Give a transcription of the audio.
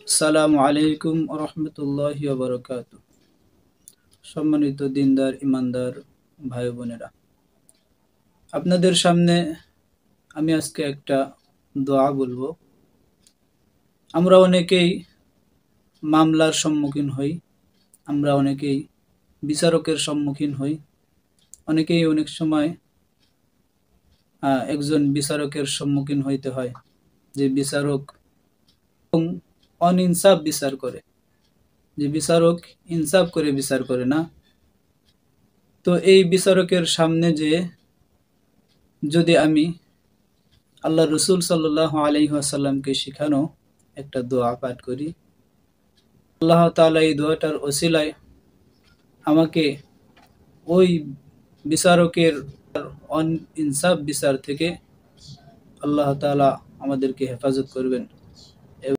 আসসালামু আলাইকুম রহমতুল্লাহি ওয়া বারাকাতুহু। সম্মানিত দিনদার ইমানদার ভাই বোনেরা, আপনাদের সামনে আমি আজকে একটা দোয়া বলবো। আমরা অনেকেই মামলার সম্মুখীন হই, আমরা অনেকেই বিচারকের সম্মুখীন হই, অনেকেই অনেক সময় একজন বিচারকের সম্মুখীন হইতে হয়, যে বিচারক অনিনসাফ বিচার করে, যে বিচারক ইনসাফ করে বিচার করে না। তো এই বিচারকের সামনে যে যদি আমি আল্লাহ রসুল সাল্লাল্লাহু আলাইহি ওয়াসাল্লামকে শিখানো একটা দোয়া পাঠ করি, আল্লাহ তাআলা এই দোয়াটার ওসিলায় আমাকে ওই বিচারকের ইনসাফ বিচার থেকে আল্লাহ তাআলা আমাদেরকে হেফাজত করবেন।